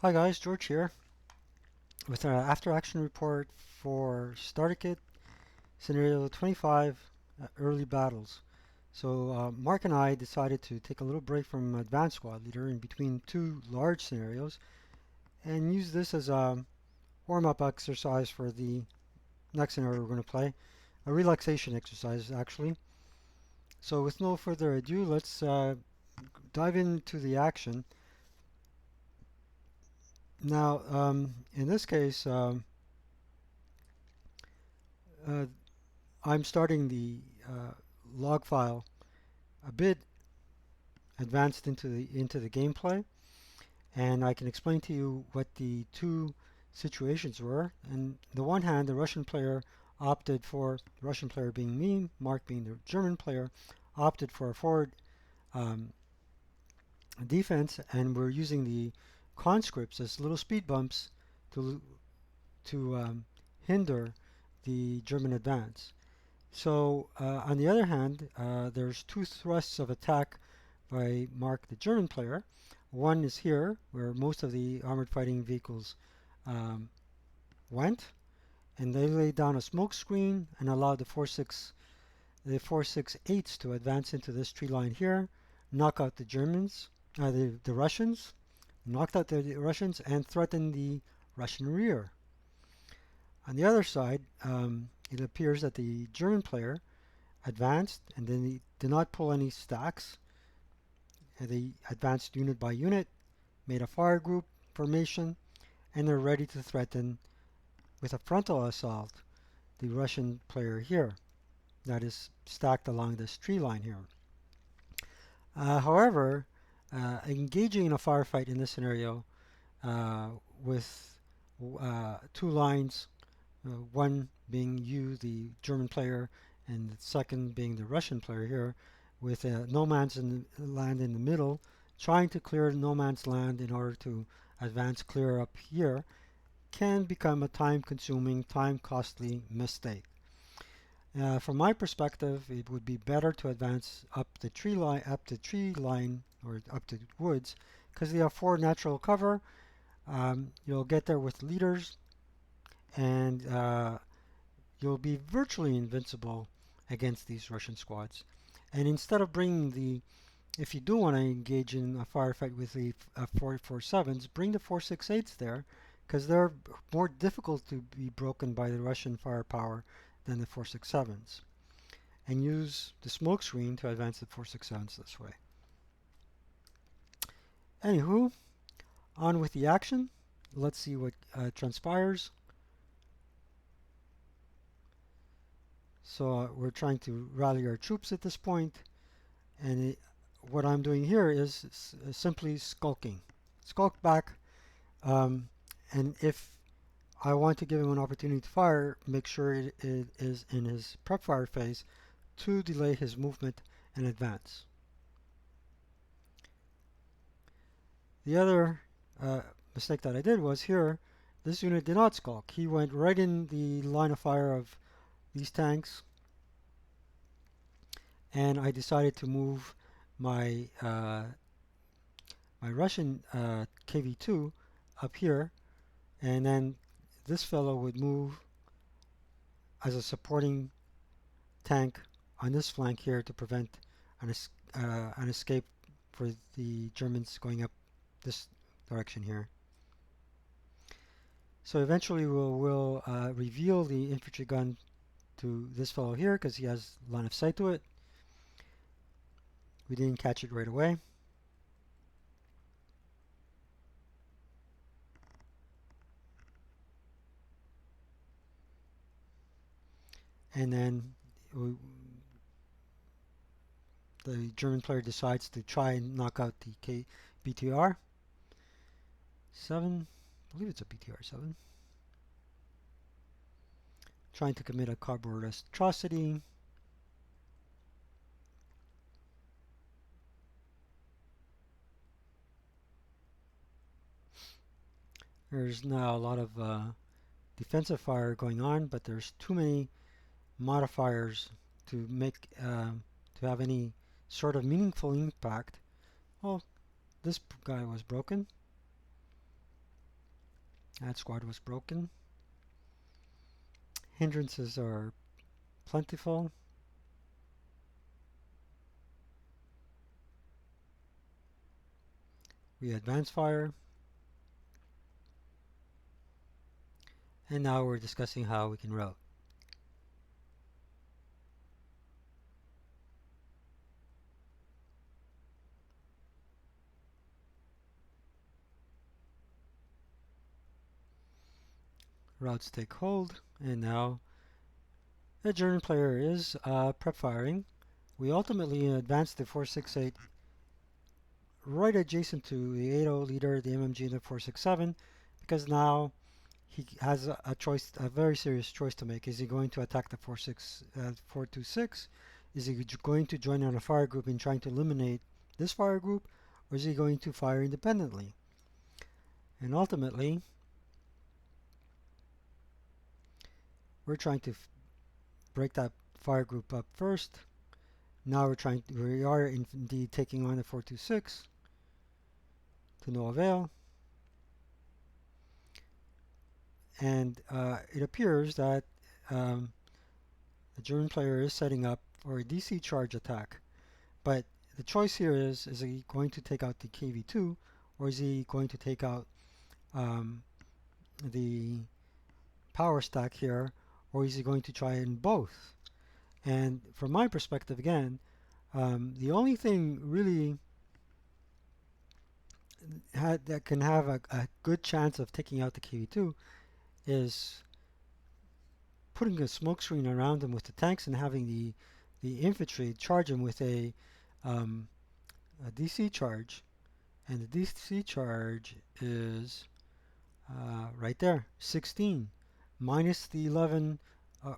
Hi guys, George here with an after action report for Starter Kit Scenario 25 Early Battles. Mark and I decided to take a little break from Advanced Squad Leader in between two large scenarios and use this as a warm-up exercise for the next scenario we're going to play. A relaxation exercise, actually. So with no further ado, let's dive into the action. Now, in this case, uh, I'm starting the log file a bit advanced into the gameplay, and I can explain to you what the two situations were. And the one hand, the Russian player opted for, the Russian player being me, Mark being the German player, opted for a forward um, defense, and we're using the conscripts as little speed bumps to hinder the German advance. So on the other hand, there's two thrusts of attack by Mark, the German player. One is here, where most of the armored fighting vehicles um, went, and they laid down a smoke screen and allowed the 468s to advance into this tree line here, knock out the Germans, the Russians, knocked out the Russians, and threatened the Russian rear. On the other side, it appears that the German player advanced and then he did not pull any stacks. They advanced unit by unit, made a fire group formation, and they're ready to threaten with a frontal assault the Russian player here that is stacked along this tree line here. However, engaging in a firefight in this scenario with two lines, one being you, the German player, and the second being the Russian player here, with no man's land in the middle, trying to clear no man's land in order to advance clear up here, can become a time-consuming, time-costly mistake. From my perspective, it would be better to advance up the tree line, or up the woods, because they afford natural cover. You'll get there with leaders, and you'll be virtually invincible against these Russian squads. And instead of bringing if you do want to engage in a firefight with the 447s, bring the 468s there, because they're more difficult to be broken by the Russian firepower than the 467s. And use the smoke screen to advance the 467s this way. Anywho, on with the action. Let's see what transpires. So we're trying to rally our troops at this point, and what I'm doing here is simply skulking. Skulk back, um, and if I want to give him an opportunity to fire, make sure it is in his prep fire phase to delay his movement and advance. The other mistake that I did was here, this unit did not skulk. He went right in the line of fire of these tanks, and I decided to move my my Russian KV2 up here, and then this fellow would move as a supporting tank on this flank here to prevent an escape for the Germans going up this direction here. So eventually we'll reveal the infantry gun to this fellow here because he has line of sight to it. We didn't catch it right away. And then the German player decides to try and knock out the BTR 7. I believe it's a BTR 7. Trying to commit a cardboard atrocity. There's now a lot of defensive fire going on, but there's too many modifiers to make to have any sort of meaningful impact. Oh, this guy was broken. That squad was broken. Hindrances are plentiful. We advance fire. And now we're discussing how we can route. Routes take hold, and now the German player is prep firing. We ultimately advance the 468 right adjacent to the 80 leader, the MMG, the 467, because now he has a choice, a very serious choice to make. Is he going to attack the 426? Is he going to join on a fire group in trying to eliminate this fire group, or is he going to fire independently? And ultimately, we're trying to break that fire group up first. Now we are indeed taking on the 426 to no avail. And it appears that um, the German player is setting up for a DC charge attack. But the choice here is he going to take out the KV2, or is he going to take out the power stack here, or is he going to try in both? And from my perspective, again, the only thing really that can have a good chance of taking out the KV2 is putting a smoke screen around him with the tanks and having the infantry charge him with a DC charge. And the DC charge is right there, 16, minus the 11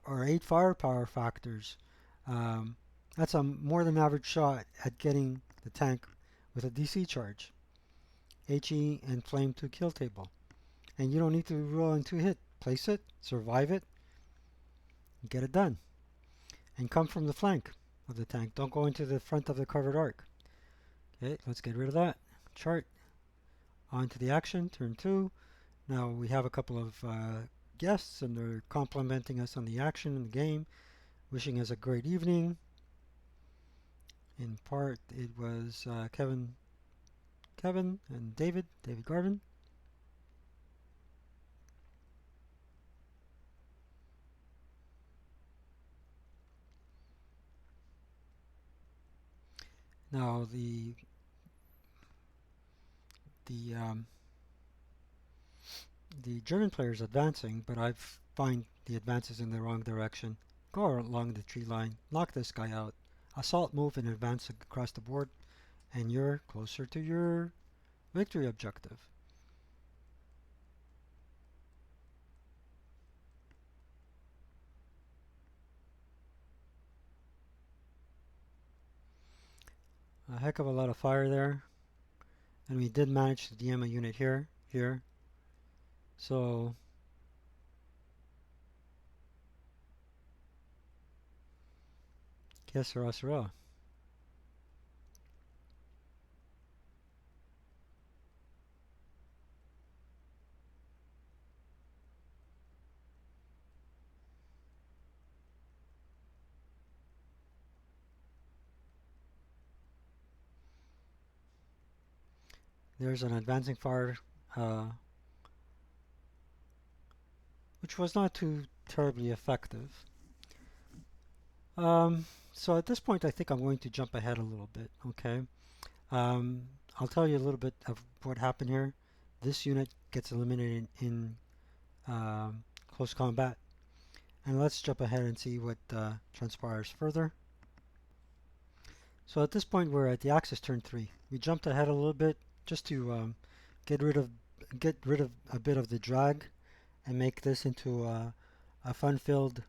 or 8 firepower factors. Um, that's a more than average shot at getting the tank with a DC charge. HE and Flame 2 kill table. And you don't need to roll into hit. Place it, survive it, and get it done. And come from the flank of the tank. Don't go into the front of the covered arc. Okay, let's get rid of that. Chart. On to the action, turn 2. Now we have a couple of guests and they're complimenting us on the action in the game, wishing us a great evening. In part, it was Kevin and David Garvin. Now the um, the German players advancing, but I find the advances in the wrong direction. Go along the tree line, knock this guy out, assault move and advance across the board, and you're closer to your victory objective. A heck of a lot of fire there, and we did manage to DM a unit here. So que sera. There's an advancing fire, which was not too terribly effective. So at this point, I think I'm going to jump ahead a little bit. Okay. Um, I'll tell you a little bit of what happened here. This unit gets eliminated in close combat. And let's jump ahead and see what transpires further. So at this point, we're at the axis turn 3. We jumped ahead a little bit just to get rid of a bit of the drag and make this into a fun-filled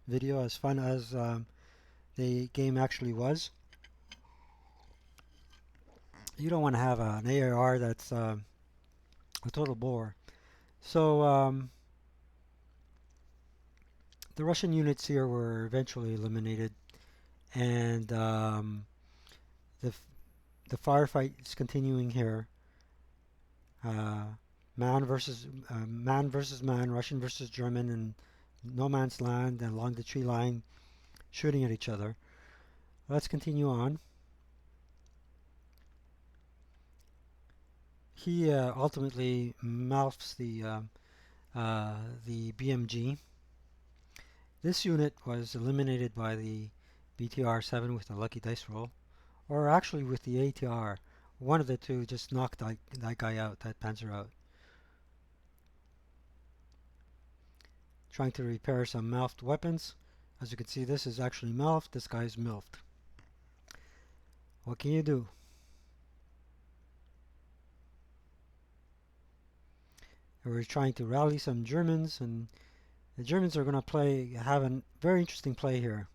video, as fun as the game actually was. You don't want to have an AAR that's a total bore. So the Russian units here were eventually eliminated, and the firefight is continuing here. uh, man versus man, Russian versus German, and no man's land and along the tree line, shooting at each other. Let's continue on. He ultimately Mlf's the BMG. This unit was eliminated by the BTR-7 with the lucky dice roll, or actually with the ATR. One of the two just knocked that guy out, that Panzer out. Trying to repair some Mlf'd weapons. As you can see, this is actually Mlf'd, this guy's Mlf'd. What can you do? We're trying to rally some Germans, and the Germans are going to have a very interesting play here.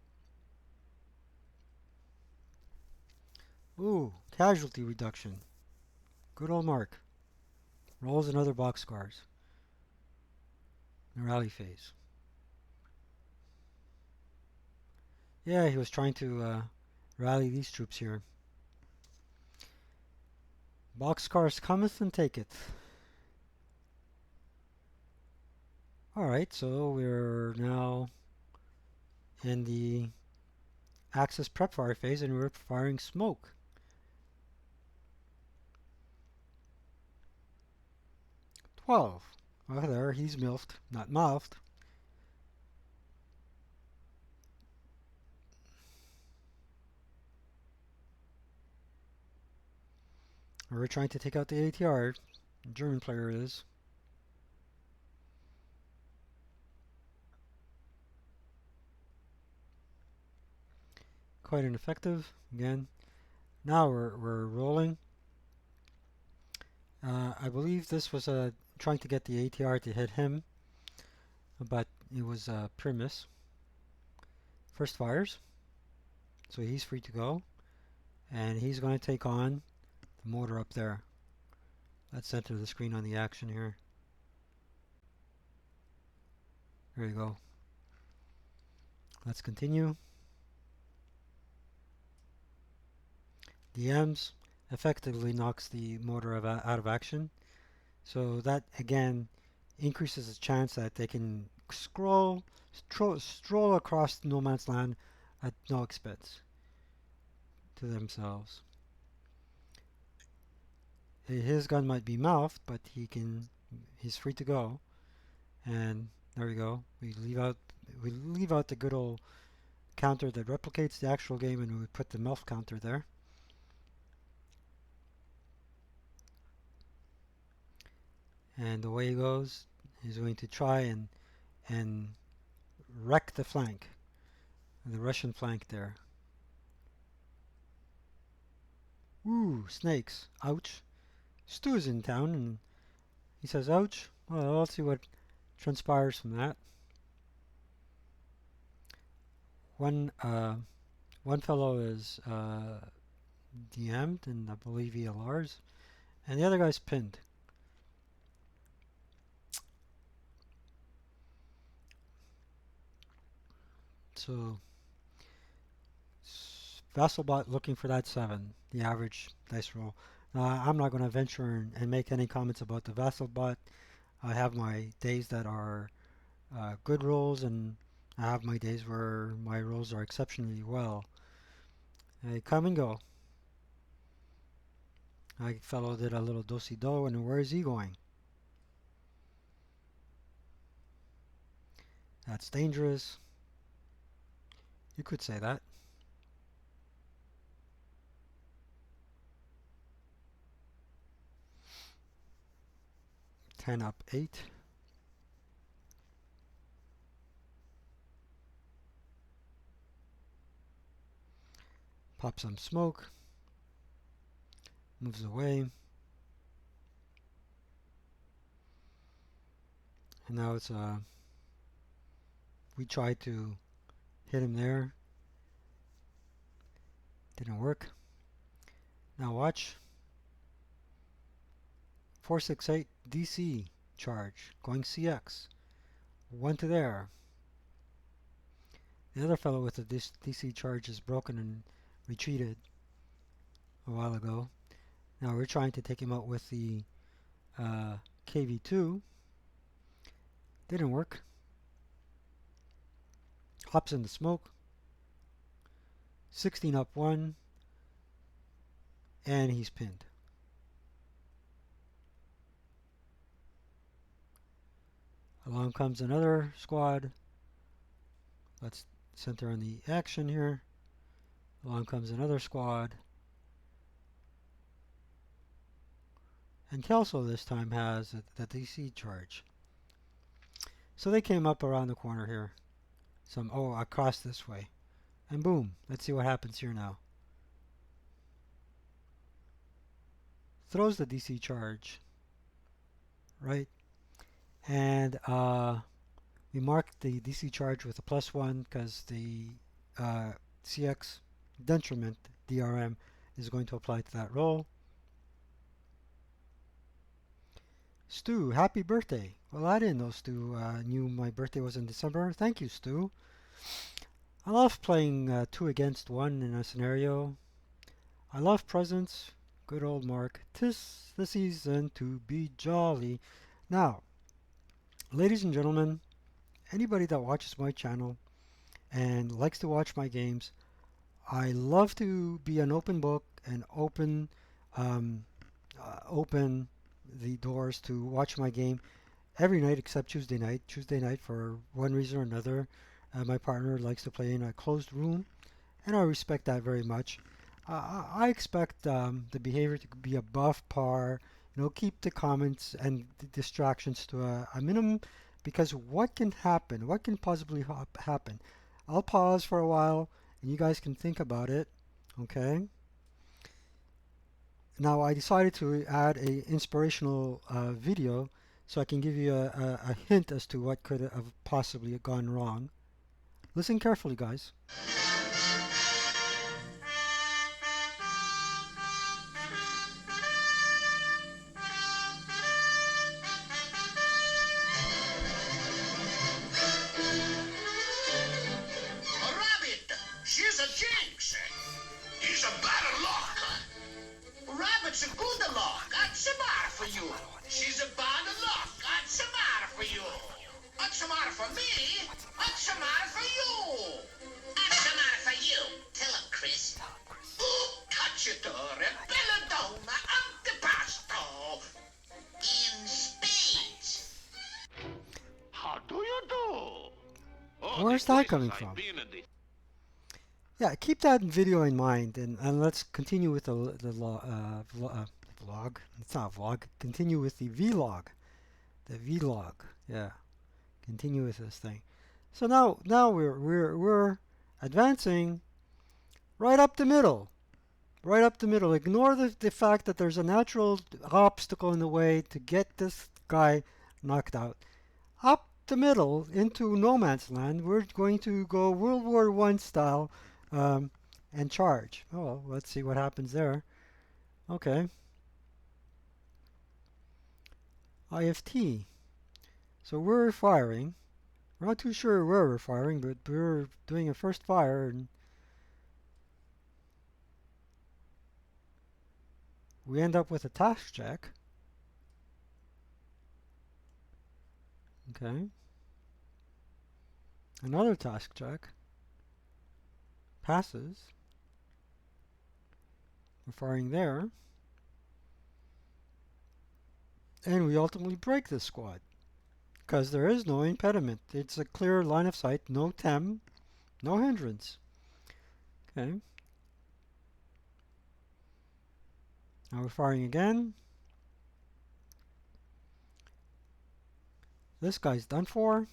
Ooh, casualty reduction. Good old Mark. Rolls another boxcars. The rally phase. Yeah, he was trying to rally these troops here. Boxcars cometh and taketh. Alright, so we're now in the Axis prep fire phase, and we're firing smoke. Well, there, he's Mlf'd, not Mlf'd. We're trying to take out the ATR. The German player is. Quite ineffective. Again, now we're rolling. I believe this was trying to get the ATR to hit him, but it was a pure miss. First fires, so he's free to go, and he's going to take on the motor up there. Let's center the screen on the action here. There you go. Let's continue. The EMS effectively knocks the motor out of action, so that again increases the chance that they can stroll across no man's land at no expense to themselves. His gun might be Mlf'd, but he's free to go. And there we go. We leave out the good old counter that replicates the actual game, and we put the Mlf'd counter there. And the way he goes, he's going to try and wreck the flank, the Russian flank there. Ooh, snakes! Ouch! Stu's in town, and he says, "Ouch." Well, let's see what transpires from that. One fellow is DM'd, and I believe ELRs, and the other guy's pinned. So Vasselbot looking for that 7, the average dice roll. Now, I'm not going to venture and make any comments about the Vasselbot. I have my days that are good rolls, and I have my days where my rolls are exceptionally well. They come and go. That fellow did a little do-si-do, and where is he going? That's dangerous. You could say that. 10 up 8. Pop some smoke. Moves away. And now it's we tried to hit him there. Didn't work. Now watch. 468 DC charge going CX. One to there. The other fellow with the DC charge is broken and retreated a while ago. Now we're trying to take him out with the KV2. Didn't work. Hops in the smoke. 16 up 1. And he's pinned. Along comes another squad. Let's center on the action here. Along comes another squad. And Kelso this time has the DC charge. So they came up around the corner here. Across this way. And boom, let's see what happens here now. Throws the DC charge. Right? And we marked the DC charge with a +1 because the CX detriment DRM is going to apply to that roll. Stu, happy birthday. Well, I didn't know Stu knew my birthday was in December. Thank you, Stu. I love playing 2 against 1 in a scenario. I love presents. Good old Mark. 'Tis the season to be jolly. Now, ladies and gentlemen, anybody that watches my channel and likes to watch my games, I love to be an open book and open the doors to watch my game every night except Tuesday night. Tuesday night, for one reason or another, my partner likes to play in a closed room, and I respect that very much. I expect the behavior to be above par. Keep the comments and the distractions to a minimum, because what can happen? What can possibly happen? I'll pause for a while, and you guys can think about it. Okay. Now I decided to add a inspirational video so I can give you a hint as to what could have possibly gone wrong. Listen carefully, guys. She's a jinx. He's a bad luck. Rabbit's a good luck. What's the matter for you? She's a bad luck. What's the matter for you? What's the matter for me? What's the matter for you? What's the matter for you? Tell him, Chris. Cacciatore, belladonna, antipasto. In spades. How do you do? Oh, Where's that coming from? Yeah, keep that video in mind, and let's continue with the vlog. It's not a vlog. Continue with the vlog. The vlog. Yeah, continue with this thing. So now we're advancing right up the middle. Right up the middle. Ignore the fact that there's a natural obstacle in the way to get this guy knocked out. Up the middle into no man's land. We're going to go World War I style. And charge. Oh, well, let's see what happens there. Okay. IFT. So we're firing. We're not too sure where we're firing, but we're doing a first fire, and we end up with a task check. Okay. Another task check. Passes. We're firing there. And we ultimately break this squad, because there is no impediment. It's a clear line of sight, no TEM, no hindrance. Okay. Now we're firing again. This guy's done for.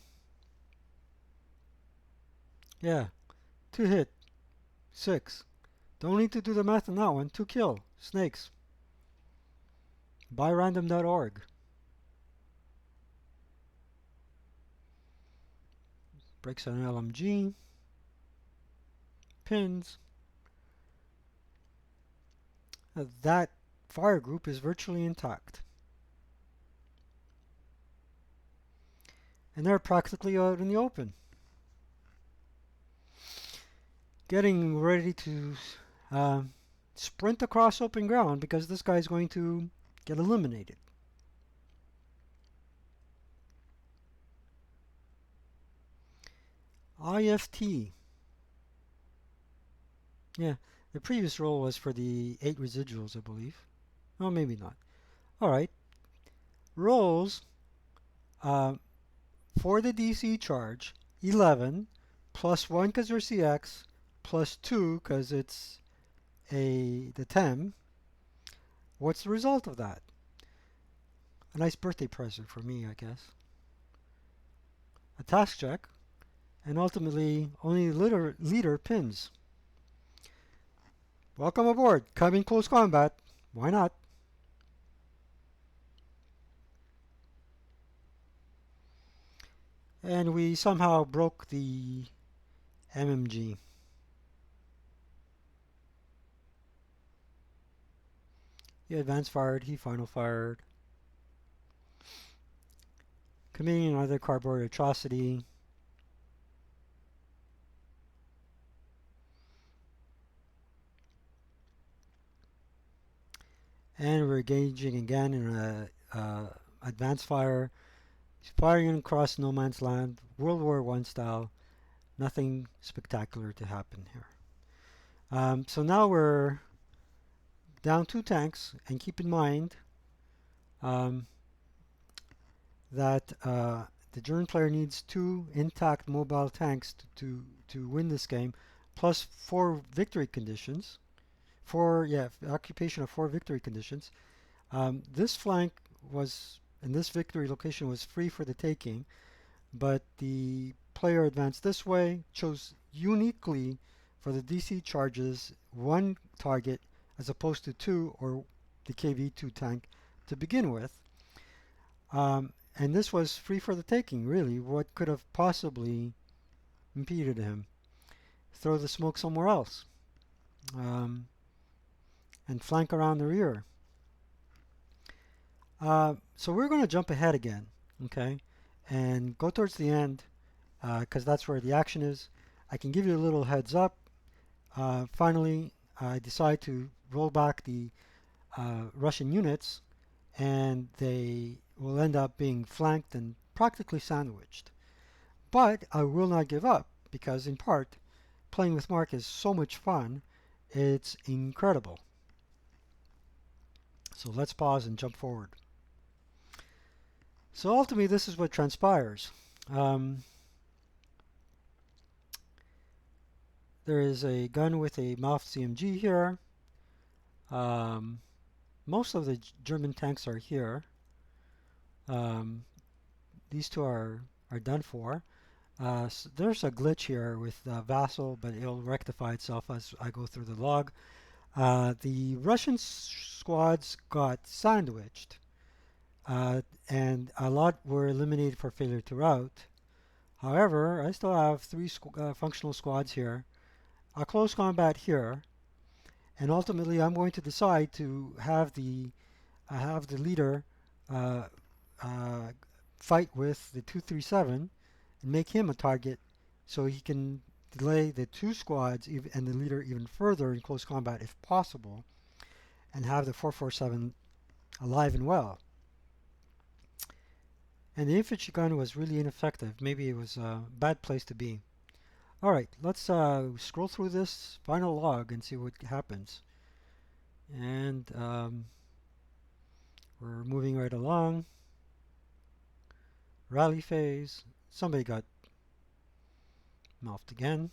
Yeah. 2 hit. 6. Don't need to do the math on that one. 2 kill. Snakes. Buyrandom.org. Breaks an LMG. Pins. That fire group is virtually intact. And they're practically out in the open. Getting ready to sprint across open ground because this guy's going to get eliminated. IFT. Yeah, the previous roll was for the 8 residuals, I believe. Oh, maybe not. All right. Rolls uh, for the DC charge 11 plus 1 because there's CX plus 2 because it's the TEM. What's the result of that? A nice birthday present for me, I guess. A task check, and ultimately only leader pins. Welcome aboard. Come in close combat. Why not? And we somehow broke the MMG. He advance fired, he final fired. Committing another cardboard atrocity. And we're engaging again in a advance fire. He's firing across no man's land, World War I style. Nothing spectacular to happen here. So now we're down 2 tanks, and keep in mind um, that the German player needs 2 intact mobile tanks to win this game, plus 4 victory conditions. Occupation of 4 victory conditions. This flank was, and this victory location was free for the taking, but the player advanced this way, chose uniquely for the DC charges 1 target as opposed to 2 or the KV2 tank to begin with. And this was free for the taking, really. What could have possibly impeded him? Throw the smoke somewhere else um, and flank around the rear. So we're going to jump ahead again, okay, and go towards the end because that's where the action is. I can give you a little heads up. Finally, I decide to roll back the Russian units, and they will end up being flanked and practically sandwiched. But I will not give up because, in part, playing with Mark is so much fun. It's incredible. So let's pause and jump forward. So ultimately, this is what transpires. There is a gun with a Mlf'ed CMG here. Most of the German tanks are here. These two are done for. So there's a glitch here with Vassal, but it'll rectify itself as I go through the log. The Russian squads got sandwiched, and a lot were eliminated for failure to rout. However, I still have 3 functional squads here, a close combat here, and ultimately I'm going to decide to have the leader uh, uh, fight with the 237 and make him a target so he can delay the 2 squads and the leader even further in close combat if possible, and have the 447 alive and well. And the infantry gun was really ineffective. Maybe it was a bad place to be. Alright, let's scroll through this final log and see what happens. And we're moving right along. Rally phase. Somebody got Mlf'ed again.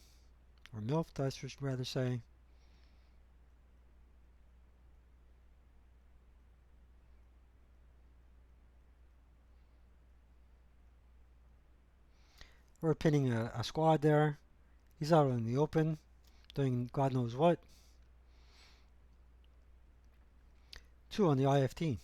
Or Mlf'ed, I should rather say. We're pinning a squad there. He's out in the open, doing God knows what. 2 on the IFT.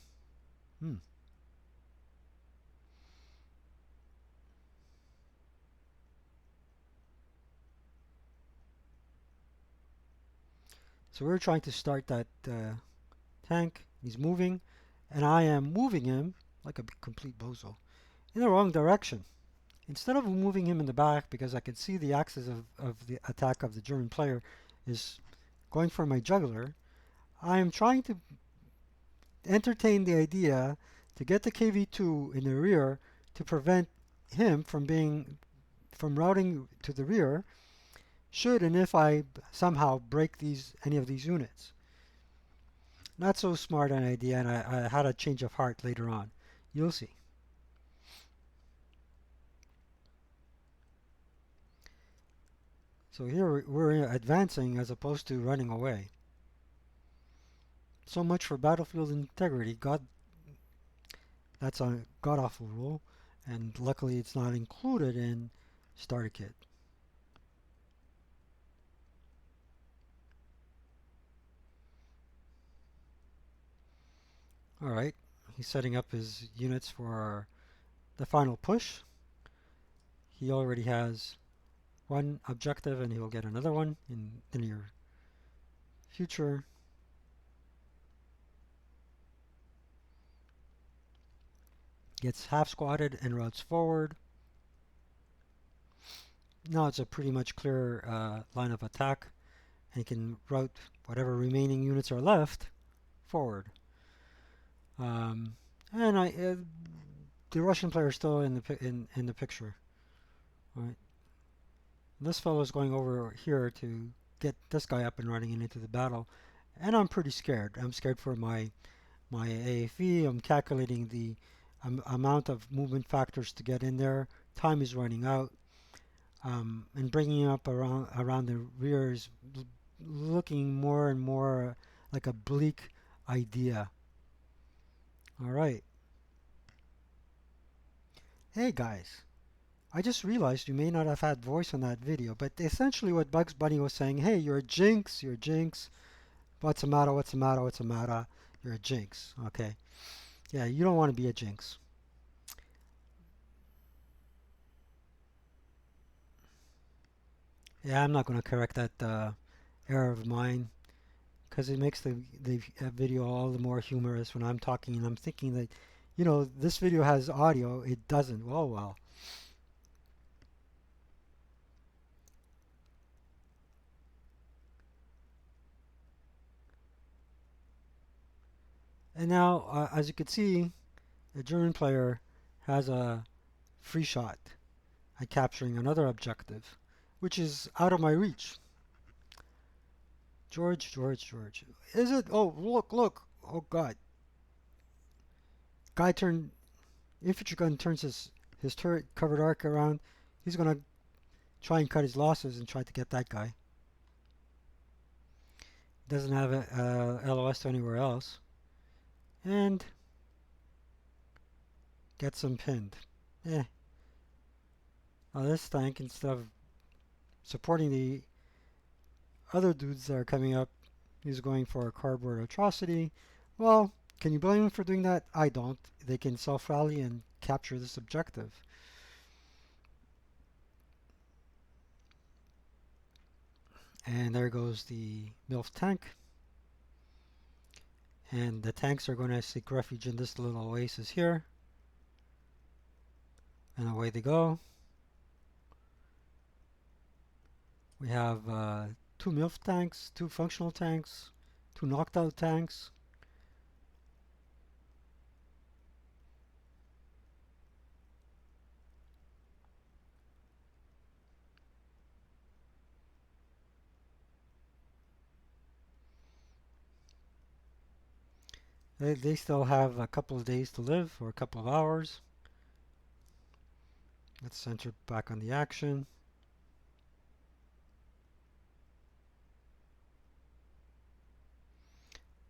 So we're trying to start that tank. He's moving, and I am moving him like a complete bozo in the wrong direction. Instead of moving him in the back, because I can see the axis of the attack of the German player is going for my juggler, I am trying to entertain the idea to get the KV2 in the rear to prevent him from being from routing to the rear should and if I somehow break any of these units. Not so smart an idea, and I had a change of heart later on. You'll see. So here we're advancing as opposed to running away. So much for battlefield integrity. That's a god-awful rule, and luckily it's not included in starter kit. Alright, he's setting up his units for the final push. He already has one objective and he'll get another one in the near future. Gets half squatted and routes forward. Now it's a pretty much clear line of attack, and he can route whatever remaining units are left forward. Um, and the Russian player is still in the picture. Right. This fellow is going over here to get this guy up and running and into the battle, and I'm pretty scared. I'm scared for my AFE. I'm calculating the amount of movement factors to get in there. Time is running out. And bringing up around the rear is looking more and more like a bleak idea. All right. Hey guys, I just realized you may not have had voice on that video, but essentially what Bugs Bunny was saying, hey, you're a jinx, you're a jinx. What's the matter? What's the matter? What's the matter? You're a jinx. Okay. Yeah, you don't want to be a jinx. Yeah, I'm not going to correct that error of mine because it makes the video all the more humorous when I'm talking and I'm thinking that, this video has audio. It doesn't. Oh well. And now, as you can see, the German player has a free shot at capturing another objective, which is out of my reach. George, George, George. Is it? Oh, look, look. Oh, God. Infantry gun turns his turret covered arc around. He's going to try and cut his losses and try to get that guy. Doesn't have a LOS to anywhere else. And gets him pinned. Eh. Now this tank, instead of supporting the other dudes that are coming up, he's going for a cardboard atrocity. Well, can you blame him for doing that? I don't. They can self-rally and capture this objective. And there goes the Mlf'ed tank. And the tanks are going to seek refuge in this little oasis here. And away they go. We have two Mlf'ed tanks, two functional tanks, two knocked out tanks. They still have a couple of days to live, or a couple of hours. Let's center back on the action.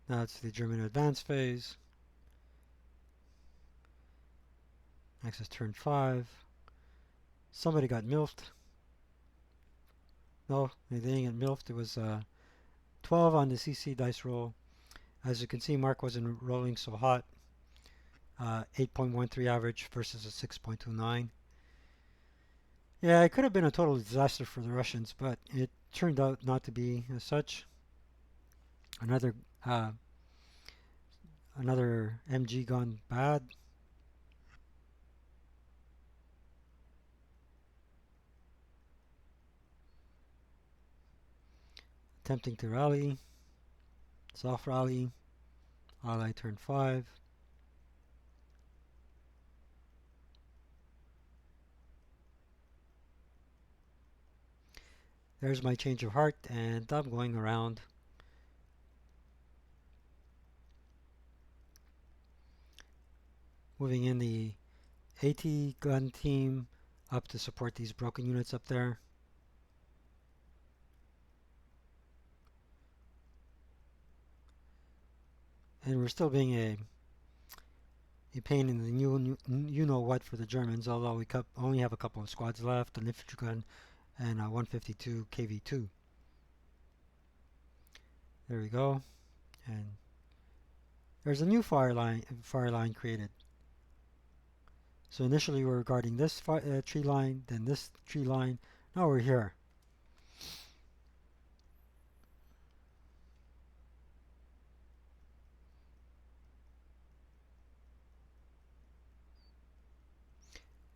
Now it's the German advance phase. Next is turn 5. Somebody got Mlf'ed. No, they didn't get Mlf'ed. It was 12 on the CC dice roll. As you can see, Mark wasn't rolling so hot. 8.13 average versus a 6.29. Yeah, it could have been a total disaster for the Russians, but it turned out not to be as such. Another MG gone bad. Attempting to rally. Soft rally. Ally turn 5. there's my change of heart, and I'm going around. Moving in the AT gun team up to support these broken units up there. And we're still being a pain in the you know what for the Germans, although we only have a couple of squads left, an infantry gun and a 152 KV2. There we go. And there's a new fire line created. So initially we were guarding this tree line, then this tree line. Now we're here.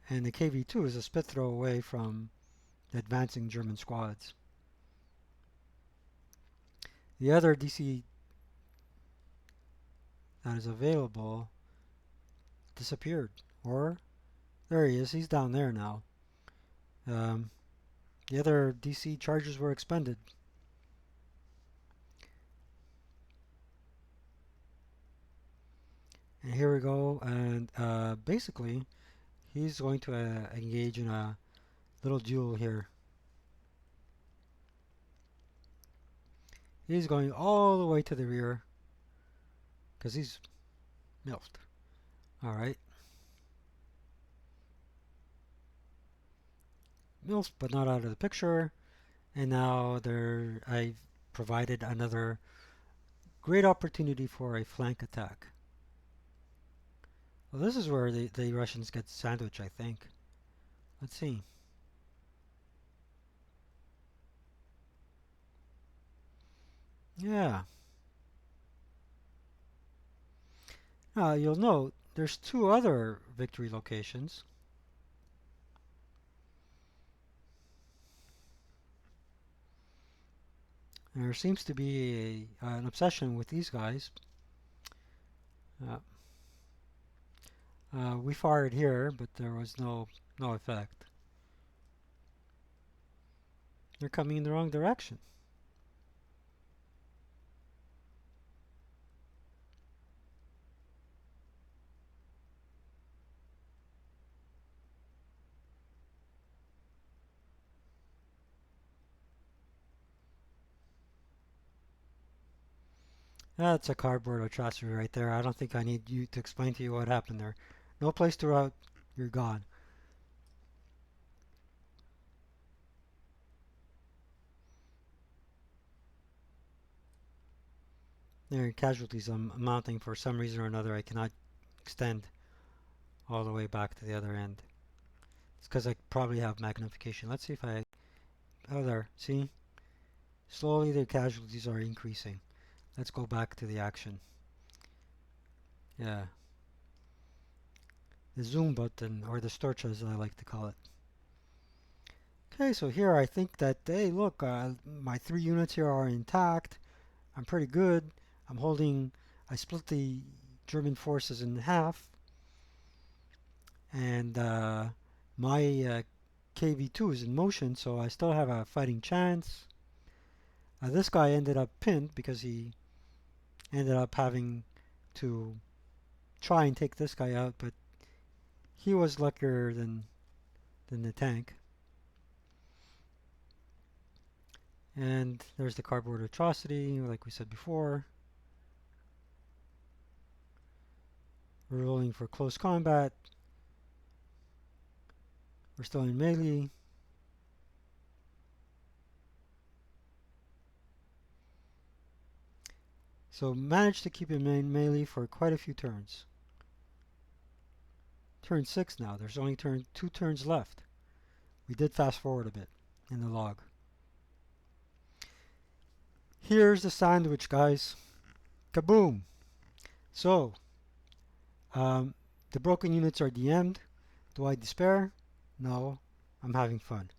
And the KV2 is a spit throw away from the advancing German squads. The other DC that is available disappeared. Or, there he is, he's down there now. The other DC charges were expended. And here we go, and basically, he's going to engage in a little duel here. He's going all the way to the rear, because he's Mlf'ed. Alright. Mlf'ed, but not out of the picture. And now I've provided another great opportunity for a flank attack. Well, this is where the Russians get sandwiched, I think. Let's see. Yeah. Now, you'll note there's two other victory locations. And there seems to be an obsession with these guys. We fired here, but there was no effect. They're coming in the wrong direction. That's a cardboard atrocity right there. I don't think I need you to explain to you what happened there. No place to route. You're gone. There are casualties mounting for some reason or another. I cannot extend all the way back to the other end. It's because I probably have magnification. Let's see if I... Oh, there. See? Slowly the casualties are increasing. Let's go back to the action. Yeah. The zoom button, or the storch as I like to call it. Okay, so here I think that, hey, look, my 3 units here are intact. I'm pretty good. I split the German forces in half. And my KV2 is in motion, so I still have a fighting chance. This guy ended up pinned because he ended up having to try and take this guy out, but he was luckier than the tank. And there's the cardboard atrocity, like we said before. We're rolling for close combat. We're still in melee. So managed to keep him in melee for quite a few turns. Turn 6 now. There's only 2 turns left. We did fast forward a bit in the log. Here's the sandwich, guys. Kaboom! So, the broken units are DM'd. Do I despair? No, I'm having fun.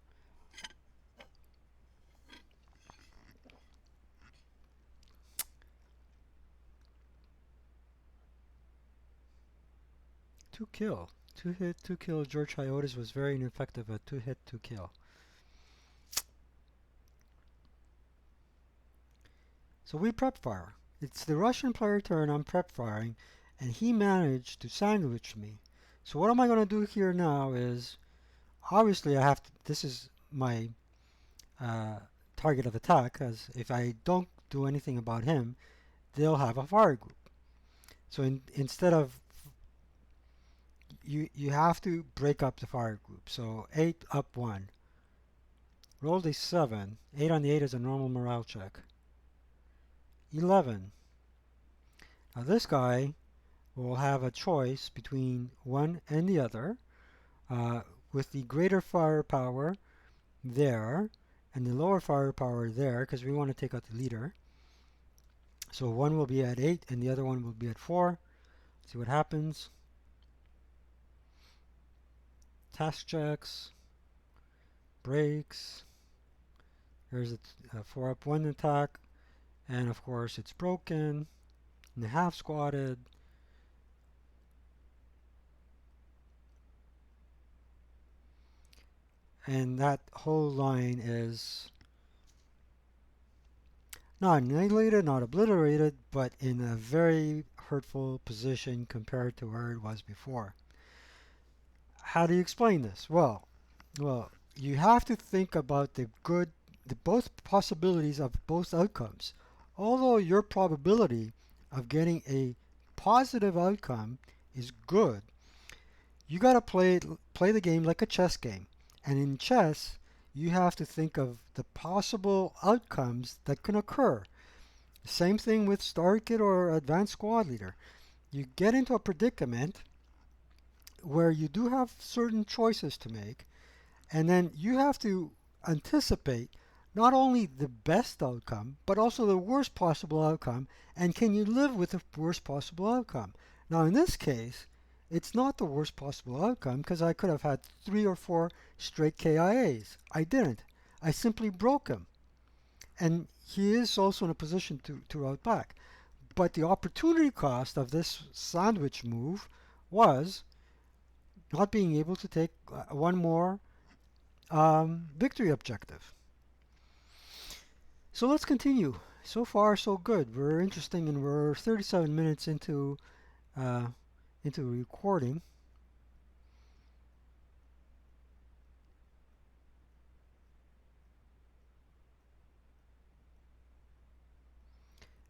Two kill. 2 hit, 2 kill. George Hyotis was very ineffective at 2 hit, 2 kill. So we prep fire. It's the Russian player turn. I'm prep firing, and he managed to sandwich me. So what am I going to do here now is, obviously I have to, this is my uh, target of attack, because if I don't do anything about him, they'll have a fire group. So instead of, you have to break up the fire group. So 8 up 1. Rolled a 7. 8 on the 8 is a normal morale check. 11. Now this guy will have a choice between one and the other, uh, with the greater firepower there and the lower firepower there, because we want to take out the leader. So one will be at 8 and the other one will be at 4. See what happens. Task checks, breaks. There's a 4 up 1 attack, and of course it's broken and the half squatted. And that whole line is not annihilated, not obliterated, but in a very hurtful position compared to where it was before. How do you explain this? Well, you have to think about the both possibilities of both outcomes. Although your probability of getting a positive outcome is good, you got to play the game like a chess game. And in chess, you have to think of the possible outcomes that can occur. Same thing with Star Kid or Advanced Squad Leader. You get into a predicament where you do have certain choices to make, and then you have to anticipate not only the best outcome, but also the worst possible outcome, and can you live with the worst possible outcome? Now, in this case, it's not the worst possible outcome because I could have had 3 or 4 straight KIAs. I didn't. I simply broke him. And he is also in a position to route back. But the opportunity cost of this sandwich move was not being able to take one more victory objective. So let's continue. So far, so good. We're interesting, and we're 37 minutes uh, into recording.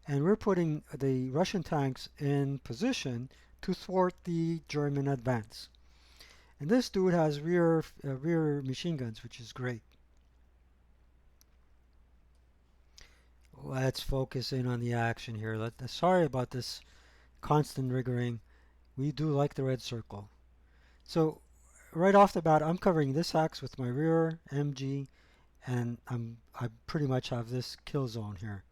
And we're putting the Russian tanks in position to thwart the German advance. And this dude has rear machine guns, which is great. Let's focus in on the action here. Sorry about this constant riggering. We do like the red circle. So right off the bat, I'm covering this axe with my rear MG, and I pretty much have this kill zone here.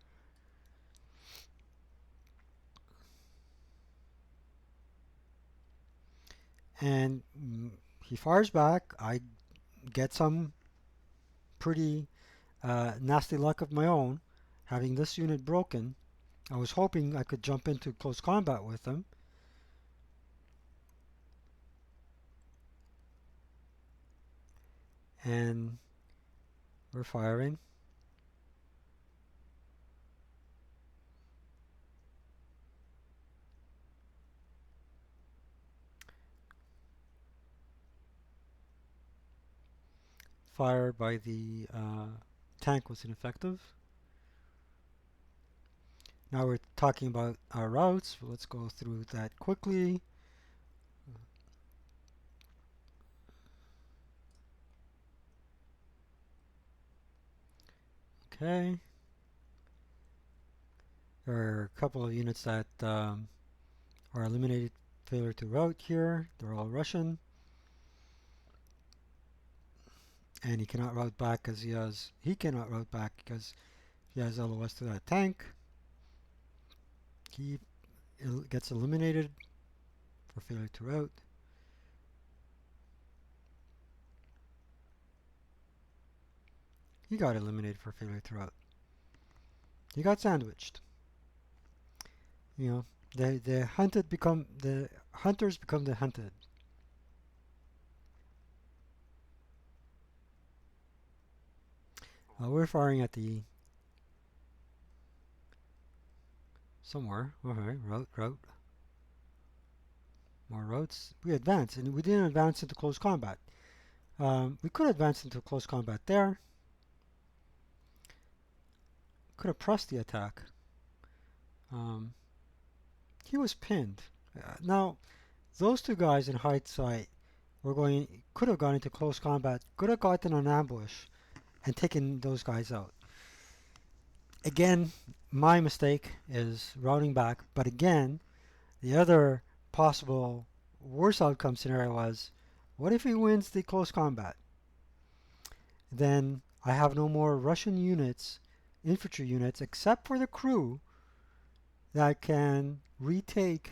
And he fires back. I get some pretty nasty luck of my own, having this unit broken. I was hoping I could jump into close combat with him. And we're firing. Fire by the tank was ineffective. Now we're talking about our routes. Let's go through that quickly. Okay. There are a couple of units that are eliminated failure to route here. They're all Russian. And he cannot route back because he cannot route back because he has LOS to that tank. He gets eliminated for failure to route. He got eliminated for failure to route. He got sandwiched. You know, the hunters become the hunted. We're firing at the somewhere. Alright, route. More routes. We advance, and we didn't advance into close combat. We could advance into close combat there. Could have pressed the attack. Um, he was pinned. Now, those two guys in hindsight could have gone into close combat, could have gotten an ambush, and taken those guys out. Again, my mistake is routing back, but again, the other possible worst outcome scenario was, what if he wins the close combat? Then I have no more Russian units, infantry units, except for the crew that can retake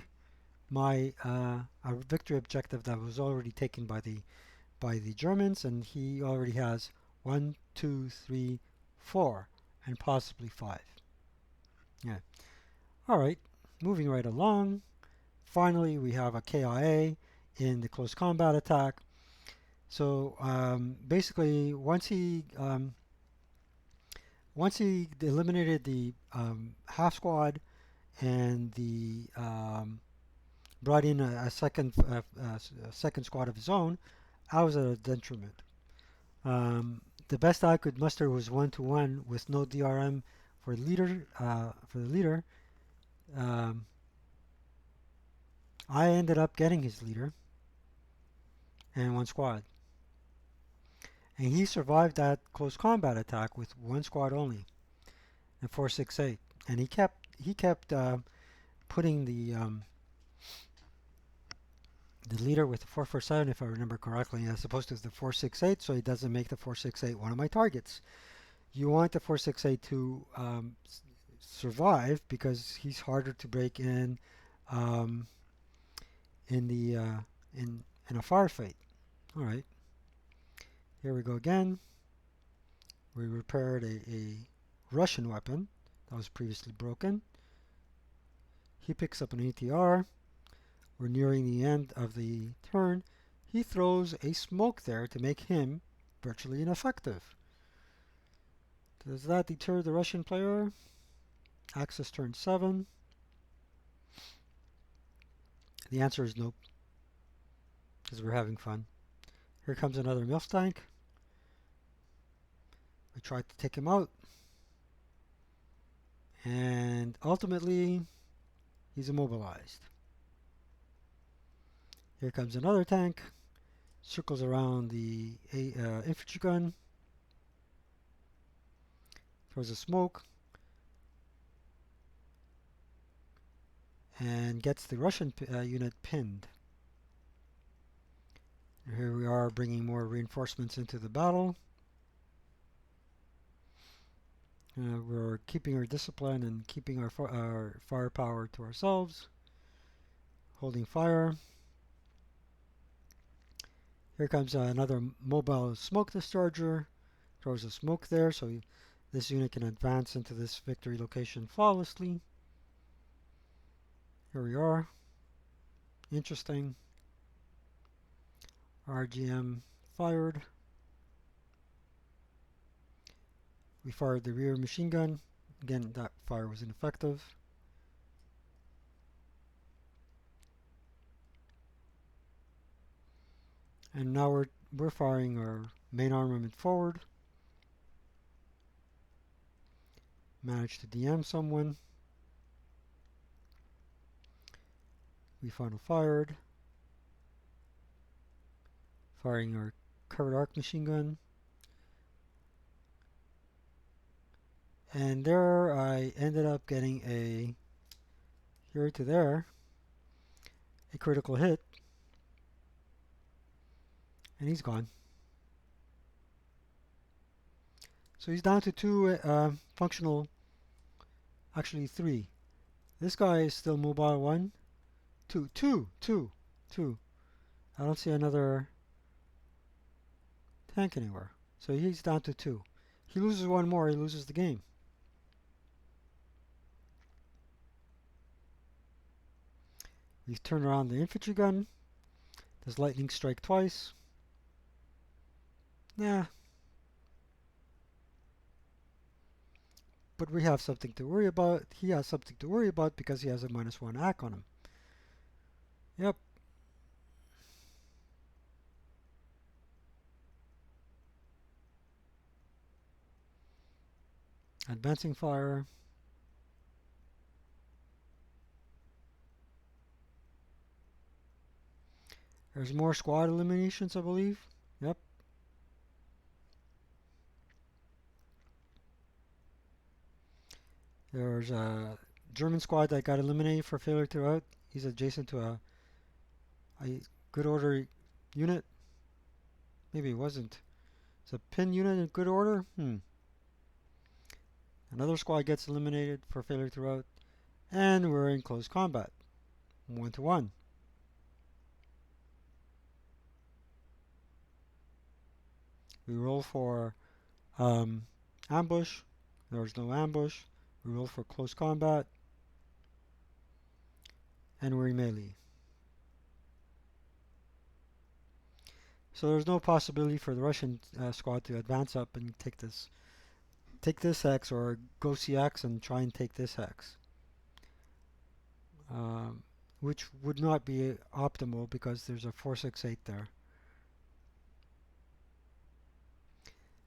my a victory objective that was already taken by the Germans, and he already has 1, 2, 3, 4, and possibly 5. Yeah. All right. Moving right along. Finally, we have a KIA in the close combat attack. So basically, once he eliminated the half squad and the brought in a second squad of his own, I was at a detriment. The best I could muster was 1-to-1 with no DRM for leader. For the leader, um, I ended up getting his leader and one squad, and he survived that close combat attack with one squad only and 468. And he kept putting the leader with the 447, if I remember correctly, as opposed to the 468, so he doesn't make the 468 one of my targets. You want the 468 to survive because he's harder to break um, in the in a firefight. All right, here we go again. We repaired a Russian weapon that was previously broken. He picks up an ATR. We're nearing the end of the turn. He throws a smoke there to make him virtually ineffective. Does that deter the Russian player? Axis turn 7. The answer is nope, because we're having fun. Here comes another Mlf'ed tank. We tried to take him out, and ultimately he's immobilized. Here comes another tank, circles around the infantry gun, throws a smoke, and gets the Russian unit pinned. Here we are bringing more reinforcements into the battle. We're keeping our discipline and keeping our firepower to ourselves. Holding fire. Here comes another mobile smoke discharger. Throws a smoke there so this unit can advance into this victory location flawlessly. Here we are. Interesting. RGM fired. We fired the rear machine gun. Again, that fire was ineffective. And now we're firing our main armament forward. Managed to DM someone. We final fired. Firing our covered arc machine gun. And there I ended up getting here to there, a critical hit. And he's gone. So he's down to 2 functional, actually 3. This guy is still mobile. 1, 2, 2, 2, 2. I don't see another tank anywhere. So he's down to 2. He loses one more, he loses the game. We've turned around the infantry gun. Does lightning strike twice? Nah. but we have something to worry about. He has something to worry about because he has a -1 AC on him. Yep. Advancing fire. There's more squad eliminations, I believe. Yep. There's a German squad that got eliminated for failure to route. He's adjacent to a good order unit. Maybe it wasn't. It's a pin unit in good order. Another squad gets eliminated for failure to route. And we're in close combat. 1-1. We roll for ambush. There's no ambush. We roll for close combat. And we're in melee. So there's no possibility for the Russian squad to advance up and take this hex or go CX and try and take this hex. Which would not be optimal because there's a 468 there.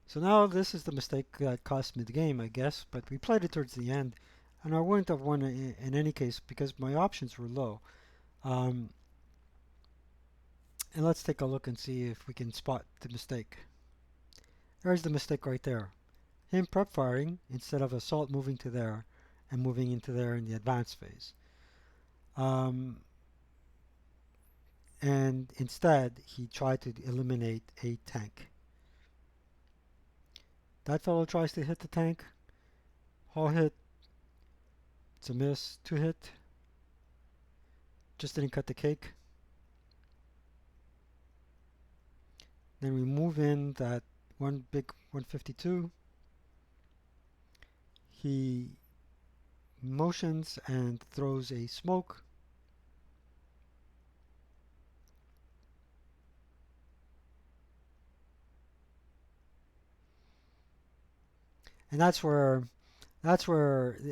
So now this is the mistake that cost me the game, I guess, but we played it towards the end, and I wouldn't have won in any case because my options were low. And let's take a look and see if we can spot the mistake. There's the mistake right there. Him prep firing instead of assault moving to there and moving into there in the advance phase. And instead he tried to eliminate a tank. That fellow tries to hit the tank. All hit. It's a miss. 2 hit. Just didn't cut the cake. Then we move in that one big 152. He motions and throws a smoke. And that's where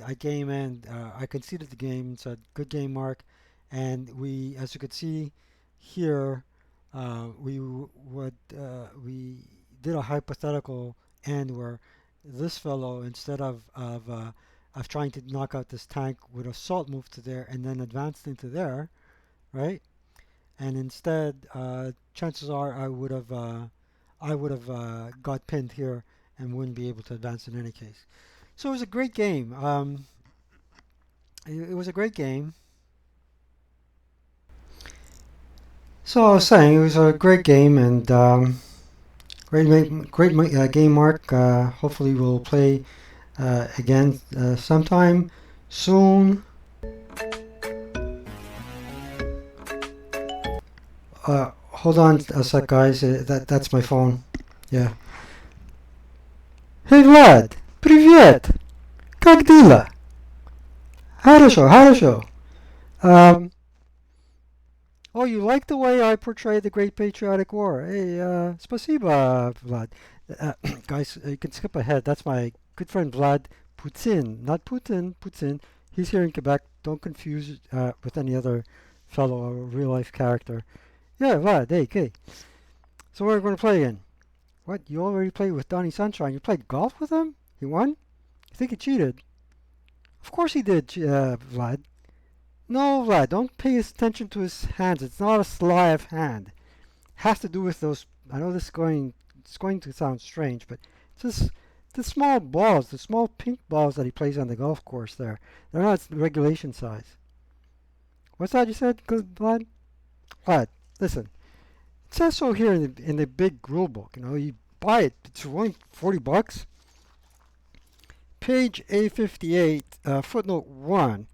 I game end. I conceded the game. It's a good game mark, and we, as you could see here, we did a hypothetical end where this fellow, instead of trying to knock out this tank, would assault move to there and then advanced into there, right? And instead, chances are I would have got pinned here and wouldn't be able to advance in any case. So it was a great game. It was a great game. So I was saying it was a great game and great game, Mark. Hopefully we'll play again sometime soon. Hold on a sec, guys. That's my phone. Yeah. Hey, Vlad. Привет. Как дела? Хорошо, хорошо. Oh, you like the way I portray the Great Patriotic War? Hey, спасибо, Vlad. Guys, you can skip ahead. That's my good friend Vlad Putin, not Putin. Putin. He's here in Quebec. Don't confuse with any other fellow or real life character. Yeah, Vlad. Hey, okay. So we're going to play again. What? You already played with Donnie Sunshine? You played golf with him? He won? You think he cheated? Of course he did, Vlad. No, Vlad, don't pay attention to his hands. It's not a sleight of hand. It has to do with those. I know it's going to sound strange, but it's just the small balls, the small pink balls that he plays on the golf course there. They're not regulation size. What's that you said, Vlad? Vlad, listen. It says so here in the big rule book. You know, you buy it. It's only $40. Page A58, footnote 1.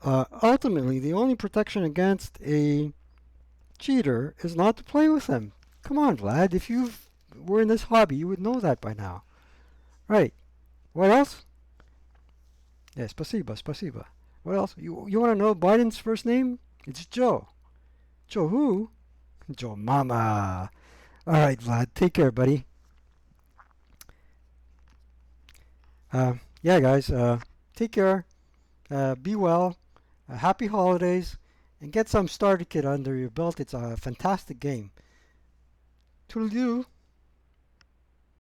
Ultimately, the only protection against a cheater is not to play with them. Come on, Vlad. If you were in this hobby, you would know that by now. Right. What else? Yeah, спасибо, спасибо. What else? You want to know Biden's first name? It's Joe. Joe who? Joe Mama. All right, Vlad. Take care, buddy. yeah, guys, take care. Be well. Happy holidays, and get some starter kit under your belt. It's a fantastic game. Toodaloo.